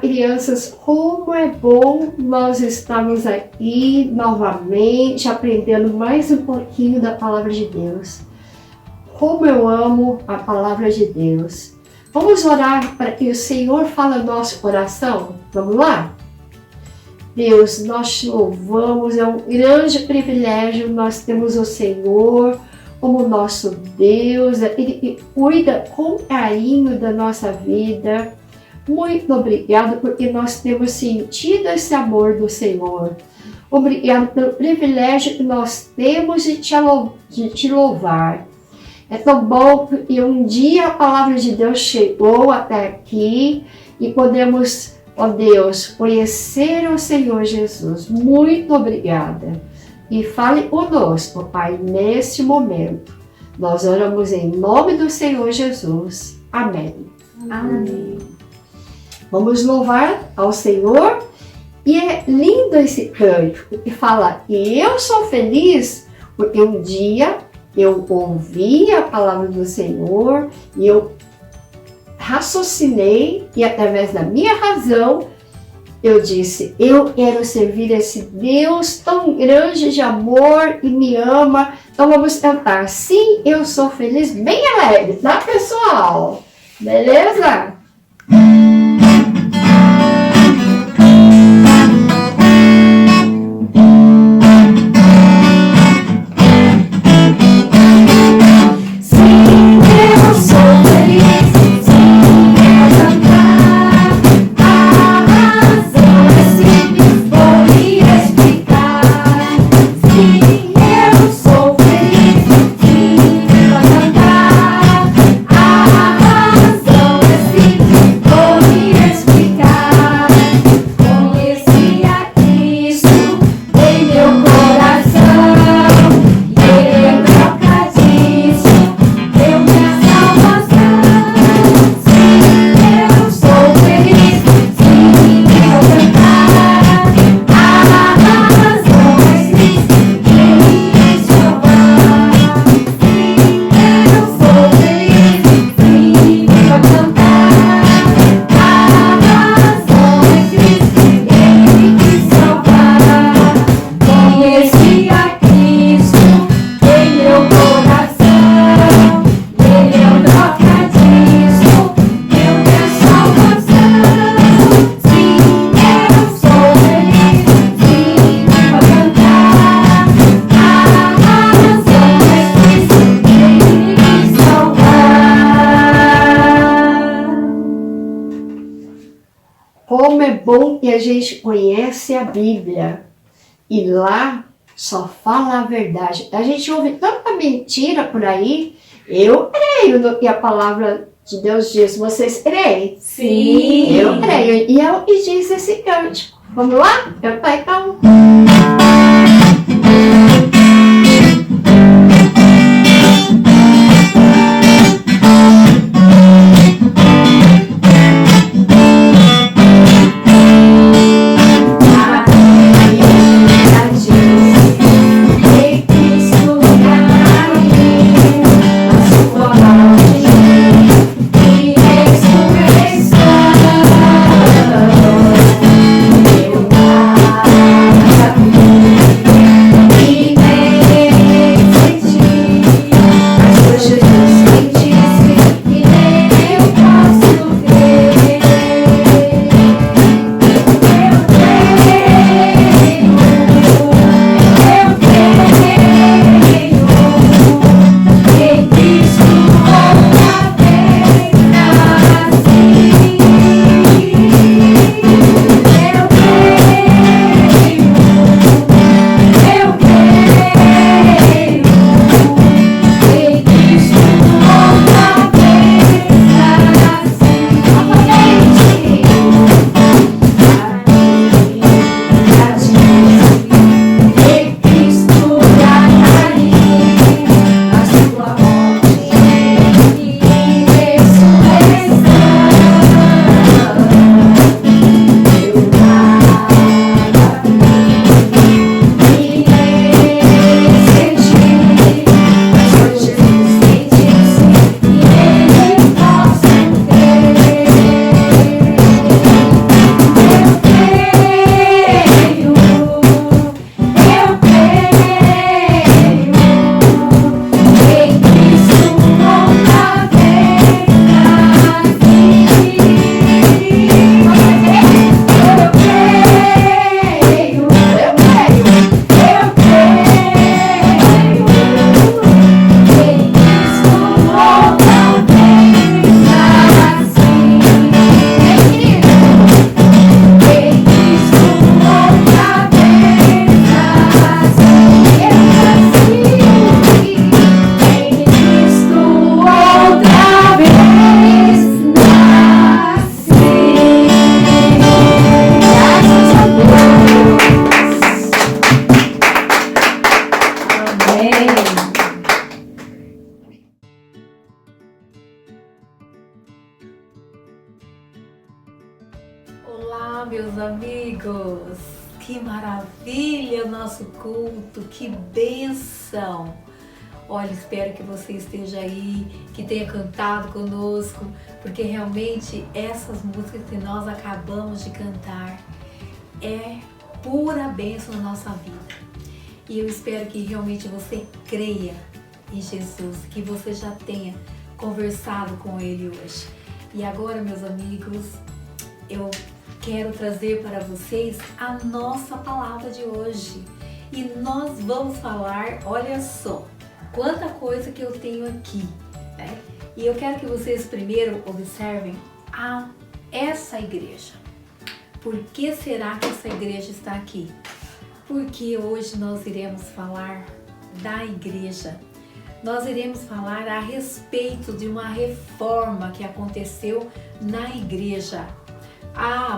crianças, como é bom nós estamos aqui novamente aprendendo mais um pouquinho da Palavra de Deus. Como eu amo a Palavra de Deus. Vamos orar para que o Senhor fale no nosso coração? Vamos lá? Deus, nós te louvamos, é um grande privilégio, nós temos o Senhor como nosso Deus, Ele que cuida com carinho da nossa vida. Muito obrigado porque nós temos sentido esse amor do Senhor. Obrigado pelo privilégio que nós temos de te louvar. É tão bom porque um dia a palavra de Deus chegou até aqui e podemos, ó Deus, conhecer o Senhor Jesus. Muito obrigada. E fale conosco, Pai, neste momento. Nós oramos em nome do Senhor Jesus. Amém. Amém. Vamos louvar ao Senhor. E é lindo esse cântico que fala que eu sou feliz porque um dia eu ouvi a palavra do Senhor e eu raciocinei e através da minha razão eu disse, eu quero servir esse Deus tão grande de amor e me ama. Então vamos cantar. Sim, eu sou feliz, bem alegre, tá, pessoal? Beleza? Como é bom que a gente conhece a Bíblia e lá só fala a verdade. A gente ouve tanta mentira por aí. Eu creio no que a palavra de Deus diz. Vocês creem? Sim. Eu creio. E é o que diz esse cântico. Vamos lá? Cantar então. Olá, meus amigos! Que maravilha o nosso culto, que bênção! Olha, espero que você esteja aí, que tenha cantado conosco, porque realmente essas músicas que nós acabamos de cantar é pura bênção na nossa vida. E eu espero que realmente você creia em Jesus, que você já tenha conversado com Ele hoje. E agora, meus amigos, eu quero trazer para vocês a nossa palavra de hoje. E nós vamos falar, olha só, quanta coisa que eu tenho aqui, né? E eu quero que vocês primeiro observem essa igreja. Por que será que essa igreja está aqui? Porque hoje nós iremos falar da igreja. Nós iremos falar a respeito de uma reforma que aconteceu na igreja.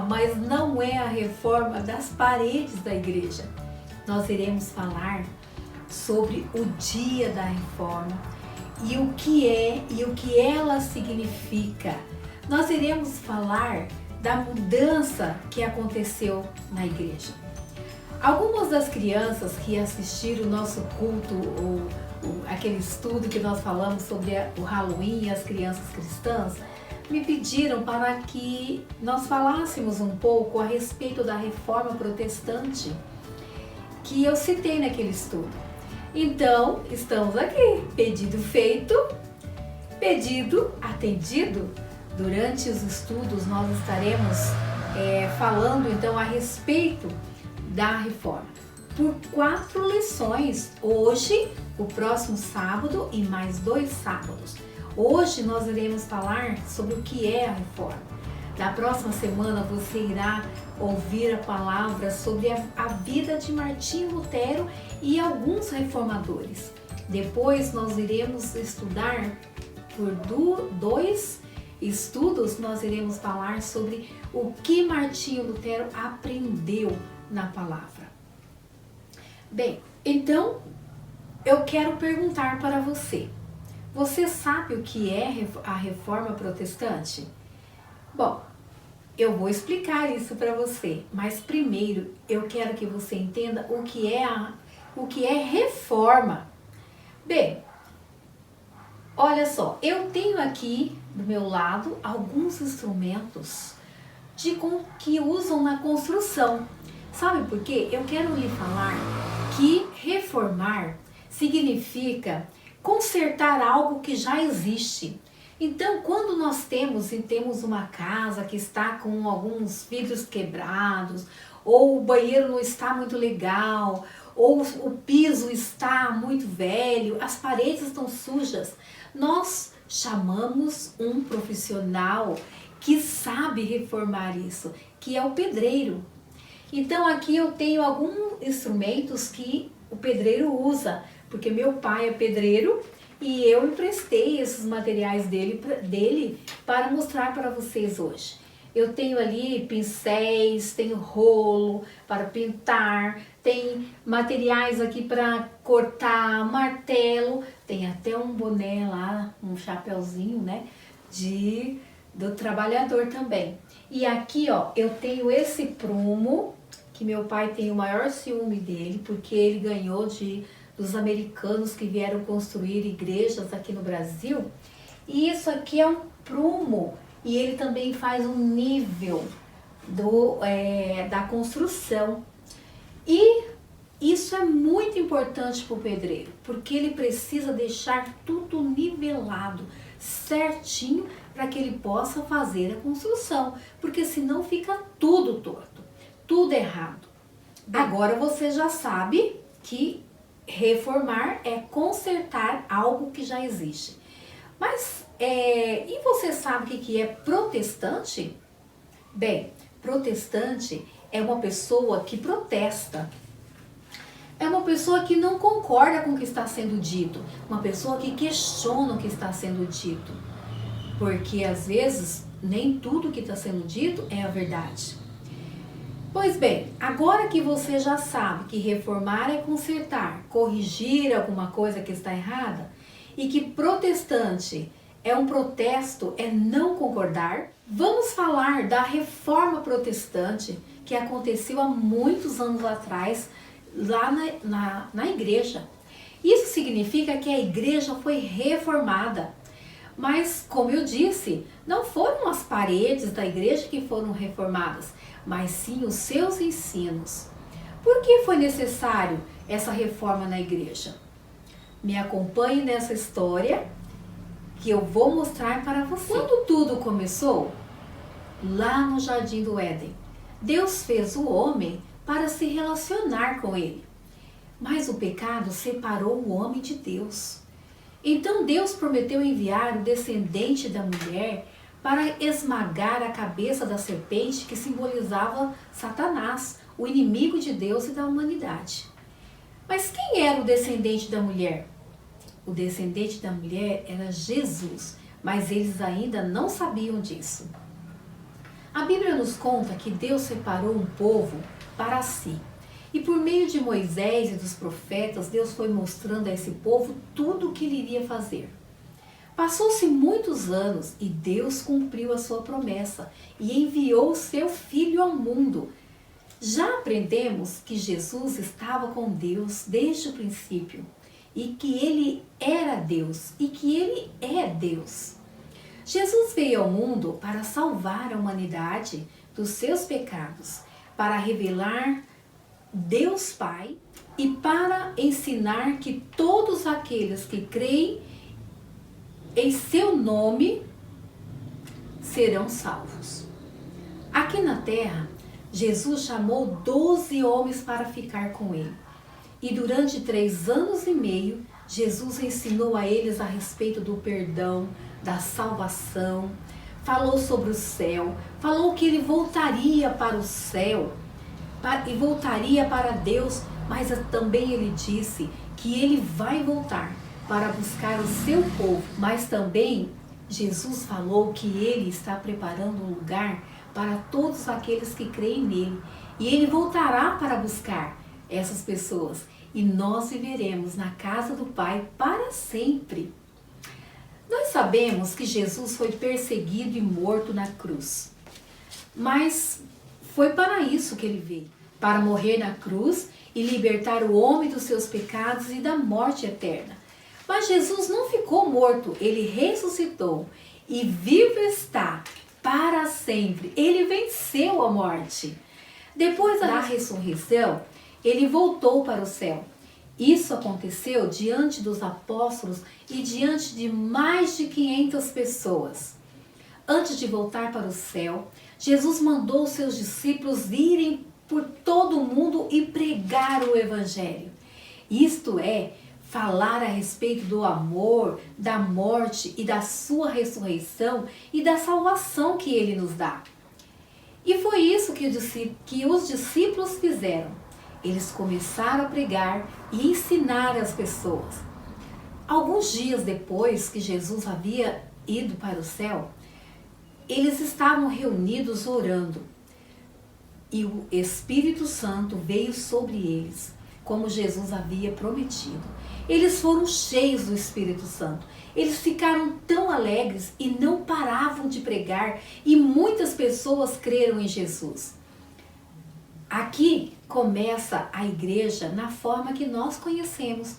Mas não é a reforma das paredes da igreja. Nós iremos falar sobre o dia da reforma e o que é e o que ela significa. Nós iremos falar da mudança que aconteceu na igreja. Algumas das crianças que assistiram o nosso culto, aquele estudo que nós falamos sobre o Halloween e as crianças cristãs, me pediram para que nós falássemos um pouco a respeito da reforma protestante que eu citei naquele estudo. Então, estamos aqui, pedido feito, pedido atendido. Durante os estudos nós estaremos falando então a respeito da reforma por 4 lições, hoje, o próximo sábado e mais 2 sábados. Hoje nós iremos falar sobre o que é a reforma. Na próxima semana você irá ouvir a palavra sobre a vida de Martinho Lutero e alguns reformadores. Depois nós iremos estudar por 2 estudos, nós iremos falar sobre o que Martinho Lutero aprendeu na palavra. Bem, então eu quero perguntar para você. Você sabe o que é a reforma protestante? Bom, eu vou explicar isso para você, mas primeiro eu quero que você entenda o que é reforma. Bem, olha só, eu tenho aqui do meu lado alguns instrumentos que usam na construção. Sabe por quê? Eu quero lhe falar que reformar significa consertar algo que já existe. Então, quando nós temos uma casa que está com alguns vidros quebrados, ou o banheiro não está muito legal, ou o piso está muito velho, as paredes estão sujas, nós chamamos um profissional que sabe reformar isso, que é o pedreiro. Então, aqui eu tenho alguns instrumentos que o pedreiro usa, porque meu pai é pedreiro e eu emprestei esses materiais dele para mostrar para vocês hoje. Eu tenho ali pincéis, tenho rolo para pintar, tem materiais aqui para cortar, martelo, tem até um boné lá, um chapeuzinho, né, do trabalhador também. E aqui, ó, eu tenho esse prumo, que meu pai tem o maior ciúme dele, porque ele ganhou dos americanos que vieram construir igrejas aqui no Brasil. E isso aqui é um prumo e ele também faz um nível da construção. E isso é muito importante para o pedreiro, porque ele precisa deixar tudo nivelado, certinho, para que ele possa fazer a construção, porque senão fica tudo torto, tudo errado. Agora você já sabe que reformar é consertar algo que já existe. Mas, e você sabe o que é protestante? Bem, protestante é uma pessoa que protesta. É uma pessoa que não concorda com o que está sendo dito. Uma pessoa que questiona o que está sendo dito. Porque, às vezes, nem tudo que está sendo dito é a verdade. Pois bem, agora que você já sabe que reformar é consertar, corrigir alguma coisa que está errada, e que protestante é um protesto, é não concordar, vamos falar da reforma protestante que aconteceu há muitos anos atrás lá na igreja. Isso significa que a igreja foi reformada. Mas, como eu disse, não foram as paredes da igreja que foram reformadas, mas sim os seus ensinos. Por que foi necessário essa reforma na igreja? Me acompanhe nessa história que eu vou mostrar para você. Quando tudo começou, lá no Jardim do Éden, Deus fez o homem para se relacionar com ele. Mas o pecado separou o homem de Deus. Então Deus prometeu enviar o descendente da mulher para esmagar a cabeça da serpente que simbolizava Satanás, o inimigo de Deus e da humanidade. Mas quem era o descendente da mulher? O descendente da mulher era Jesus, mas eles ainda não sabiam disso. A Bíblia nos conta que Deus separou um povo para si. E por meio de Moisés e dos profetas, Deus foi mostrando a esse povo tudo o que ele iria fazer. Passou-se muitos anos e Deus cumpriu a sua promessa e enviou o seu Filho ao mundo. Já aprendemos que Jesus estava com Deus desde o princípio e que ele era Deus e que ele é Deus. Jesus veio ao mundo para salvar a humanidade dos seus pecados, para revelar Deus Pai e para ensinar que todos aqueles que creem em seu nome serão salvos. Aqui na terra, Jesus chamou 12 homens para ficar com ele. E durante 3 anos e meio, Jesus ensinou a eles a respeito do perdão, da salvação, falou sobre o céu, falou que ele voltaria para o céu e voltaria para Deus, mas também ele disse que ele vai voltar para buscar o seu povo. Mas também Jesus falou que ele está preparando um lugar para todos aqueles que creem nele. E ele voltará para buscar essas pessoas. E nós viveremos na casa do Pai para sempre. Nós sabemos que Jesus foi perseguido e morto na cruz. Mas foi para isso que ele veio, para morrer na cruz e libertar o homem dos seus pecados e da morte eterna. Mas Jesus não ficou morto, ele ressuscitou e vivo está para sempre. Ele venceu a morte. Depois da ressurreição, ele voltou para o céu. Isso aconteceu diante dos apóstolos e diante de mais de 500 pessoas. Antes de voltar para o céu, Jesus mandou seus discípulos irem por todo o mundo e pregar o Evangelho. Isto é, falar a respeito do amor, da morte e da sua ressurreição e da salvação que ele nos dá. E foi isso que os discípulos fizeram. Eles começaram a pregar e ensinar as pessoas. Alguns dias depois que Jesus havia ido para o céu, eles estavam reunidos orando. E o Espírito Santo veio sobre eles, como Jesus havia prometido. Eles foram cheios do Espírito Santo. Eles ficaram tão alegres e não paravam de pregar, e muitas pessoas creram em Jesus. Aqui começa a igreja na forma que nós conhecemos.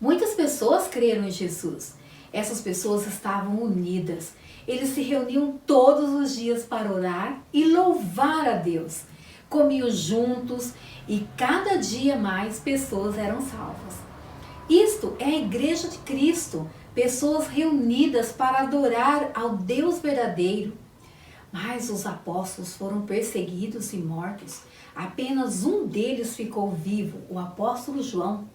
Muitas pessoas creram em Jesus. Essas pessoas estavam unidas. Eles se reuniam todos os dias para orar e louvar a Deus. Comiam juntos e cada dia mais pessoas eram salvas. Isto é a igreja de Cristo, pessoas reunidas para adorar ao Deus verdadeiro. Mas os apóstolos foram perseguidos e mortos. Apenas um deles ficou vivo, o apóstolo João.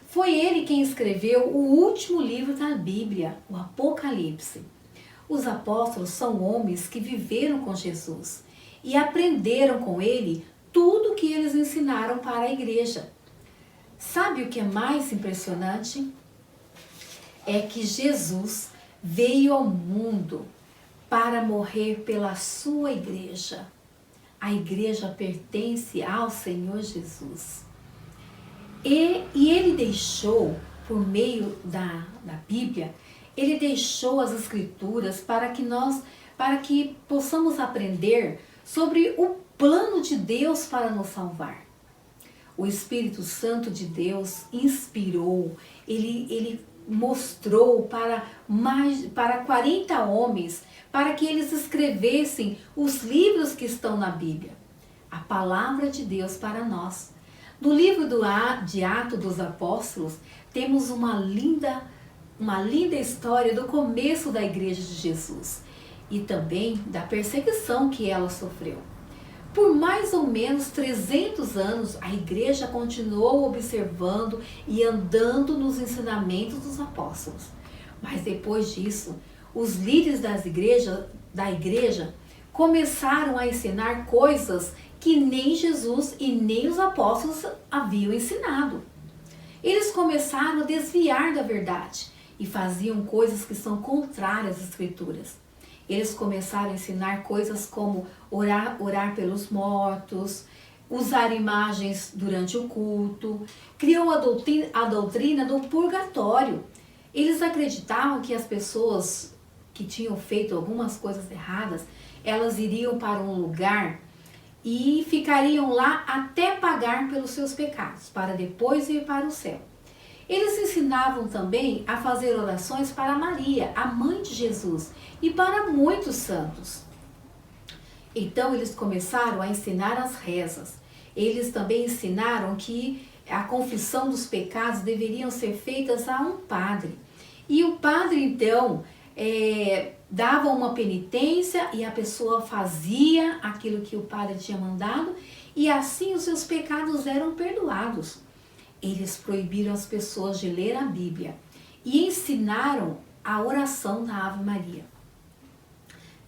Foi ele quem escreveu o último livro da Bíblia, o Apocalipse. Os apóstolos são homens que viveram com Jesus e aprenderam com ele tudo o que eles ensinaram para a igreja. Sabe o que é mais impressionante? É que Jesus veio ao mundo para morrer pela sua igreja. a igreja pertence ao Senhor Jesus. E ele deixou, por meio da Bíblia, ele deixou as Escrituras para que possamos aprender sobre o plano de Deus para nos salvar. O Espírito Santo de Deus inspirou, ele mostrou para 40 homens, para que eles escrevessem os livros que estão na Bíblia. A palavra de Deus para nós. No livro de Atos dos Apóstolos, temos uma linda história do começo da Igreja de Jesus e também da perseguição que ela sofreu. Por mais ou menos 300 anos, a igreja continuou observando e andando nos ensinamentos dos apóstolos. Mas depois disso, os líderes da igreja começaram a ensinar coisas que nem Jesus e nem os apóstolos haviam ensinado. Eles começaram a desviar da verdade e faziam coisas que são contrárias às Escrituras. Eles começaram a ensinar coisas como orar pelos mortos, usar imagens durante o culto, criou a doutrina do purgatório. Eles acreditavam que as pessoas que tinham feito algumas coisas erradas, elas iriam para um lugar e ficariam lá até pagar pelos seus pecados, para depois ir para o céu. Eles ensinavam também a fazer orações para Maria, a mãe de Jesus, e para muitos santos. Então eles começaram a ensinar as rezas. Eles também ensinaram que a confissão dos pecados deveriam ser feitas a um padre. E o padre então dava uma penitência e a pessoa fazia aquilo que o padre tinha mandado e assim os seus pecados eram perdoados. Eles proibiram as pessoas de ler a Bíblia e ensinaram a oração da Ave Maria.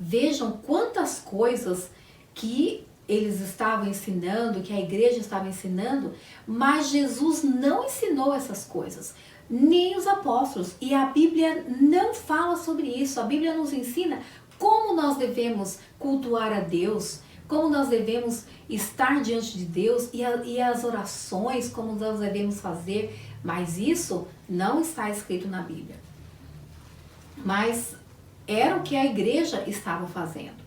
Vejam quantas coisas que eles estavam ensinando, que a igreja estava ensinando, mas Jesus não ensinou essas coisas, nem os apóstolos. E a Bíblia não fala sobre isso. A Bíblia nos ensina como nós devemos cultuar a Deus, como nós devemos estar diante de Deus e as orações, como nós devemos fazer, mas isso não está escrito na Bíblia. Mas era o que a igreja estava fazendo.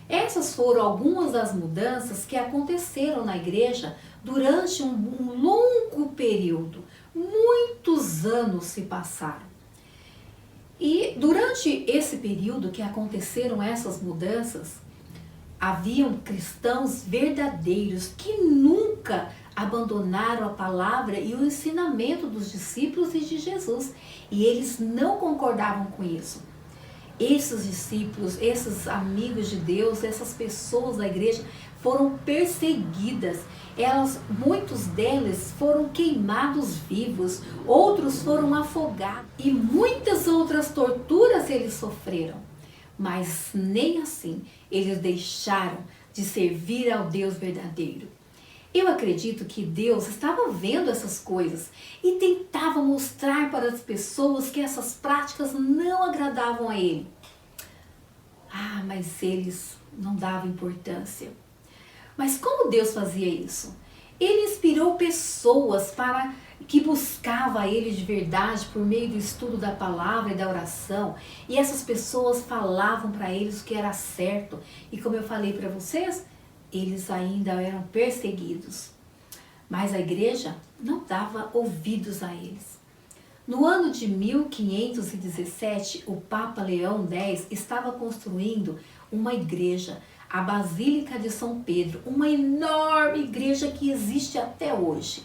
Essas foram algumas das mudanças que aconteceram na igreja durante um longo período. Muitos anos se passaram. E durante esse período que aconteceram essas mudanças, haviam cristãos verdadeiros que nunca abandonaram a palavra e o ensinamento dos discípulos e de Jesus. E eles não concordavam com isso. Esses discípulos, esses amigos de Deus, essas pessoas da igreja foram perseguidas. Muitos deles foram queimados vivos, outros foram afogados e muitas outras torturas eles sofreram. Mas nem assim eles deixaram de servir ao Deus verdadeiro. Eu acredito que Deus estava vendo essas coisas e tentava mostrar para as pessoas que essas práticas não agradavam a Ele. Mas eles não davam importância. Mas como Deus fazia isso? Ele inspirou pessoas que buscavam a Ele de verdade por meio do estudo da palavra e da oração. E essas pessoas falavam para eles o que era certo. E como eu falei para vocês, eles ainda eram perseguidos. Mas a igreja não dava ouvidos a eles. No ano de 1517, o Papa Leão X estava construindo uma igreja, a Basílica de São Pedro, uma enorme igreja que existe até hoje.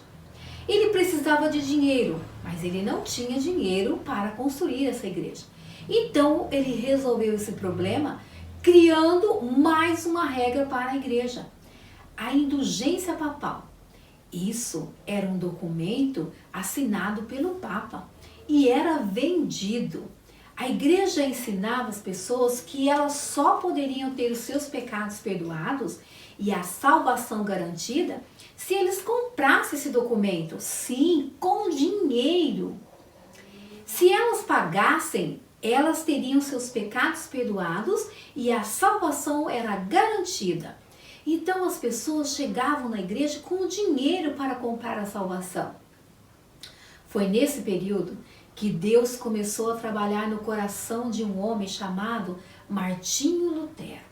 Ele precisava de dinheiro, mas ele não tinha dinheiro para construir essa igreja. Então ele resolveu esse problema criando mais uma regra para a igreja, a indulgência papal. Isso era um documento assinado pelo Papa e era vendido. A igreja ensinava as pessoas que elas só poderiam ter os seus pecados perdoados e a salvação garantida se eles comprassem esse documento. Sim, com dinheiro. Se elas pagassem, elas teriam seus pecados perdoados e a salvação era garantida. Então as pessoas chegavam na igreja com o dinheiro para comprar a salvação. Foi nesse período que Deus começou a trabalhar no coração de um homem chamado Martinho Lutero.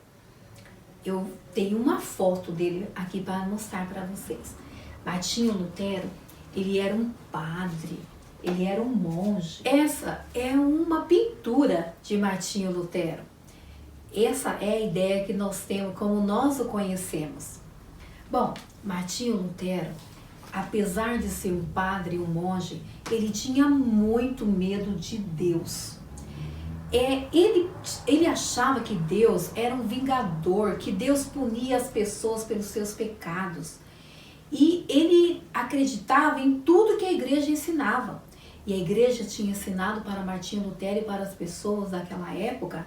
Eu tenho uma foto dele aqui para mostrar para vocês. Martinho Lutero, ele era um padre, ele era um monge. Essa é uma pintura de Martinho Lutero. Essa é a ideia que nós temos, como nós o conhecemos. Bom, Martinho Lutero, apesar de ser um padre e um monge, ele tinha muito medo de Deus. Ele achava que Deus era um vingador, que Deus punia as pessoas pelos seus pecados. E ele acreditava em tudo que a igreja ensinava. E a igreja tinha ensinado para Martinho Lutero e para as pessoas daquela época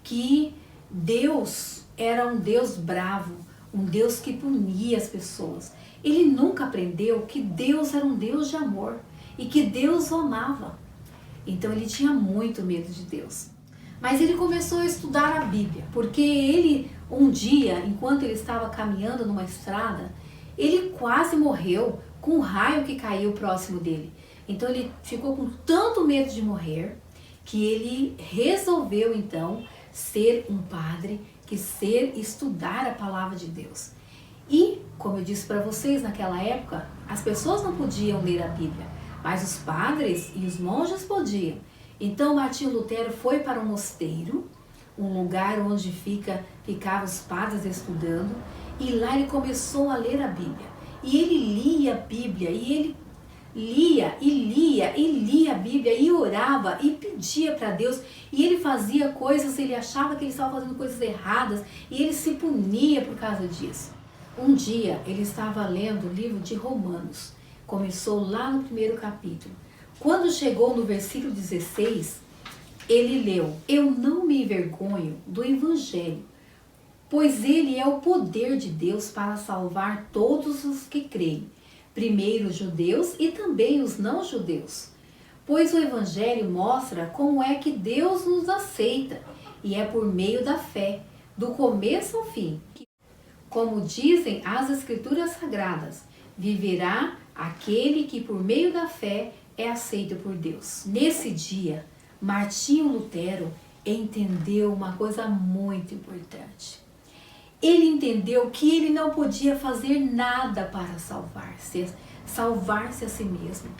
que Deus era um Deus bravo, um Deus que punia as pessoas. Ele nunca aprendeu que Deus era um Deus de amor e que Deus o amava. Então ele tinha muito medo de Deus. Mas ele começou a estudar a Bíblia, porque ele, um dia, enquanto ele estava caminhando numa estrada, ele quase morreu com um raio que caiu próximo dele. Então ele ficou com tanto medo de morrer, que ele resolveu então ser um padre, estudar a palavra de Deus. E, como eu disse para vocês, naquela época, as pessoas não podiam ler a Bíblia, mas os padres e os monges podiam. Então Martinho Lutero foi para um mosteiro, um lugar onde ficavam os padres estudando, e lá ele começou a ler a Bíblia. E ele lia a Bíblia, e ele lia a Bíblia, e orava, e pedia para Deus, e ele fazia coisas, ele achava que ele estava fazendo coisas erradas, e ele se punia por causa disso. Um dia ele estava lendo o livro de Romanos, começou lá no primeiro capítulo. Quando chegou no versículo 16, ele leu: "Eu não me envergonho do Evangelho, pois ele é o poder de Deus para salvar todos os que creem, primeiro os judeus e também os não-judeus. Pois o Evangelho mostra como é que Deus nos aceita, e é por meio da fé, do começo ao fim. Como dizem as Escrituras Sagradas, viverá aquele que por meio da fé é aceito por Deus." Nesse dia, Martinho Lutero entendeu uma coisa muito importante. Ele entendeu que ele não podia fazer nada para salvar-se a si mesmo.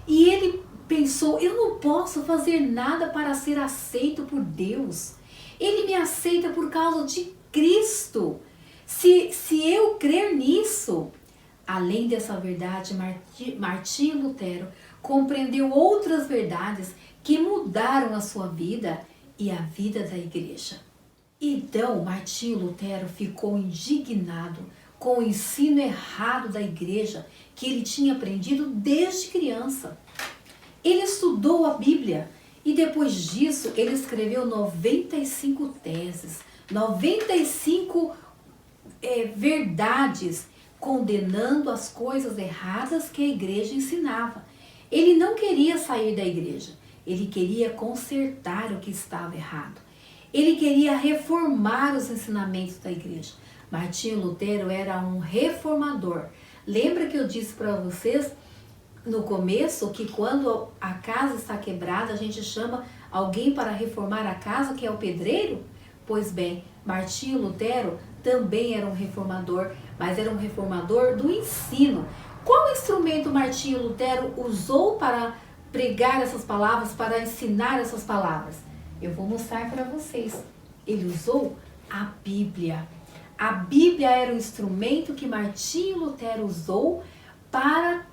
E ele pensou: eu não posso fazer nada para ser aceito por Deus. Ele me aceita por causa de Cristo. Se eu crer nisso. Além dessa verdade, Martinho Lutero compreendeu outras verdades que mudaram a sua vida e a vida da igreja. Então, Martinho Lutero ficou indignado com o ensino errado da igreja que ele tinha aprendido desde criança. Ele estudou a Bíblia e depois disso ele escreveu 95 teses, 95 verdades condenando as coisas erradas que a igreja ensinava. Ele não queria sair da igreja, ele queria consertar o que estava errado. Ele queria reformar os ensinamentos da igreja. Martinho Lutero era um reformador. Lembra que eu disse para vocês no começo que quando a casa está quebrada, a gente chama alguém para reformar a casa, que é o pedreiro? Pois bem, Martinho Lutero também era um reformador, mas era um reformador do ensino. Qual instrumento Martinho Lutero usou para pregar essas palavras, para ensinar essas palavras? Eu vou mostrar para vocês. Ele usou a Bíblia. A Bíblia era o instrumento que Martinho Lutero usou para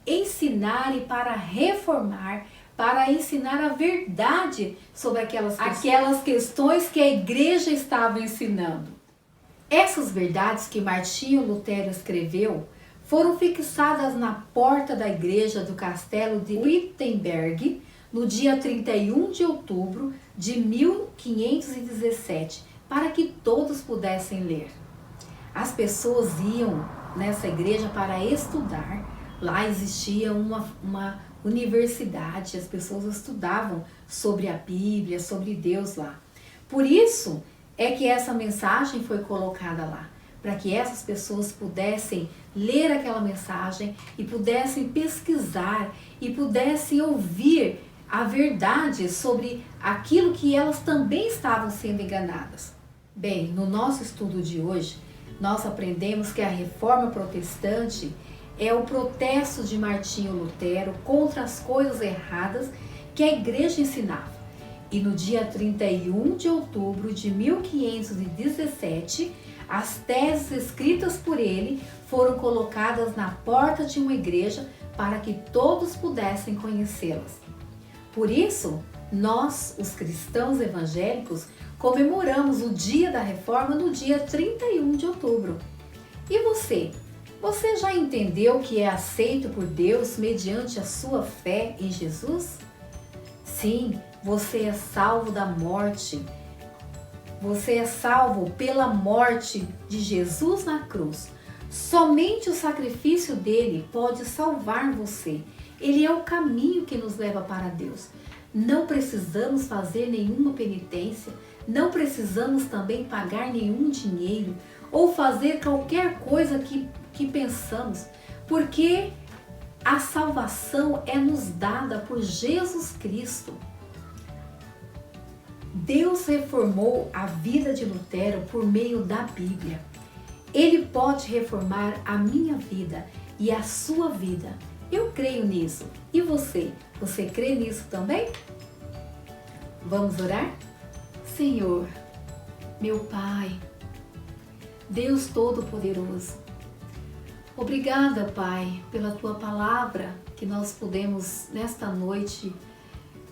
ensinar e para reformar, para ensinar a verdade sobre aquelas questões que a igreja estava ensinando. Essas verdades que Martinho Lutero escreveu foram fixadas na porta da igreja do castelo de Wittenberg no dia 31 de outubro de 1517, para que todos pudessem ler. As pessoas iam nessa igreja para estudar. Lá existia uma universidade, as pessoas estudavam sobre a Bíblia, sobre Deus lá. Por isso é que essa mensagem foi colocada lá, para que essas pessoas pudessem ler aquela mensagem e pudessem pesquisar e pudessem ouvir a verdade sobre aquilo que elas também estavam sendo enganadas. Bem, no nosso estudo de hoje, nós aprendemos que a Reforma Protestante é o protesto de Martinho Lutero contra as coisas erradas que a igreja ensinava. E no dia 31 de outubro de 1517, as teses escritas por ele foram colocadas na porta de uma igreja para que todos pudessem conhecê-las. Por isso, nós, os cristãos evangélicos, comemoramos o dia da Reforma no dia 31 de outubro. E você? Você já entendeu que é aceito por Deus mediante a sua fé em Jesus? Sim, você é salvo da morte. Você é salvo pela morte de Jesus na cruz. Somente o sacrifício dele pode salvar você. Ele é o caminho que nos leva para Deus. Não precisamos fazer nenhuma penitência, não precisamos também pagar nenhum dinheiro ou fazer qualquer coisa que pensamos, porque a salvação é nos dada por Jesus Cristo. Deus reformou a vida de Lutero por meio da Bíblia. Ele pode reformar a minha vida e a sua vida. Eu creio nisso. E você? Você crê nisso também? Vamos orar? Senhor, meu Pai, Deus Todo-Poderoso, obrigada, Pai, pela Tua palavra que nós podemos nesta noite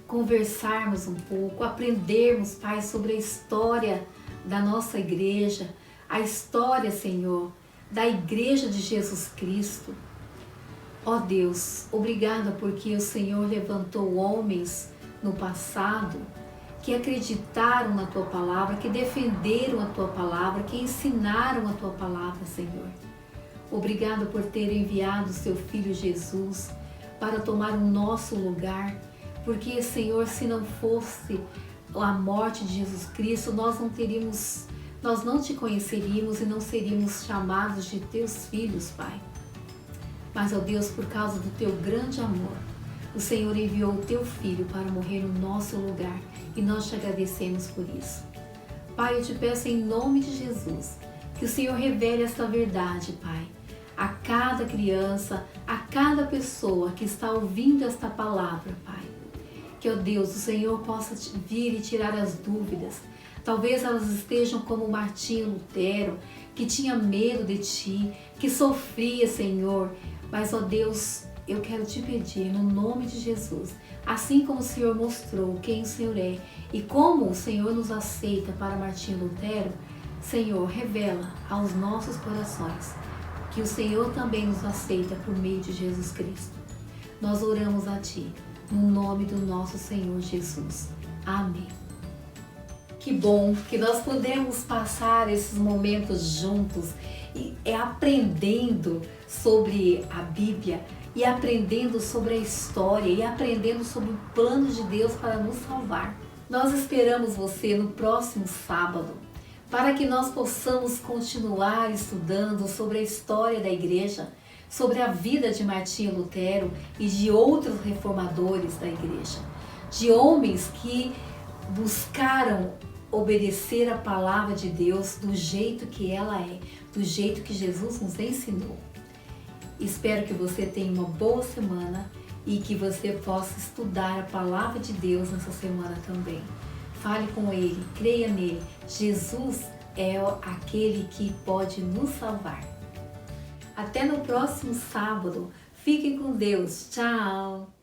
conversarmos um pouco, aprendermos, Pai, sobre a história da nossa igreja, a história, Senhor, da Igreja de Jesus Cristo. Ó Deus, obrigada porque o Senhor levantou homens no passado que acreditaram na Tua palavra, que defenderam a Tua palavra, que ensinaram a Tua palavra, Senhor. Obrigada por ter enviado o Seu Filho Jesus para tomar o nosso lugar, porque, Senhor, se não fosse a morte de Jesus Cristo, nós não Te conheceríamos e não seríamos chamados de Teus filhos, Pai. Mas, ó Deus, por causa do Teu grande amor, o Senhor enviou o Teu Filho para morrer no nosso lugar e nós Te agradecemos por isso. Pai, eu Te peço em nome de Jesus que o Senhor revele esta verdade, Pai, a cada criança, a cada pessoa que está ouvindo esta palavra, Pai. Que, ó Deus, o Senhor possa vir e tirar as dúvidas. Talvez elas estejam como Martinho Lutero, que tinha medo de Ti, que sofria, Senhor. Mas, ó Deus, eu quero Te pedir, no nome de Jesus, assim como o Senhor mostrou quem o Senhor é e como o Senhor nos aceita para Martinho Lutero, Senhor, revela aos nossos corações que o Senhor também nos aceita por meio de Jesus Cristo. Nós oramos a Ti, no nome do nosso Senhor Jesus. Amém. Que bom que nós podemos passar esses momentos juntos e aprendendo sobre a Bíblia e aprendendo sobre a história e aprendendo sobre o plano de Deus para nos salvar. Nós esperamos você no próximo sábado para que nós possamos continuar estudando sobre a história da igreja, sobre a vida de Martinho Lutero e de outros reformadores da igreja, de homens que buscaram obedecer a palavra de Deus do jeito que ela é, do jeito que Jesus nos ensinou. Espero que você tenha uma boa semana e que você possa estudar a palavra de Deus nessa semana também. Fale com Ele, creia nele. Jesus é aquele que pode nos salvar. Até no próximo sábado. Fiquem com Deus. Tchau!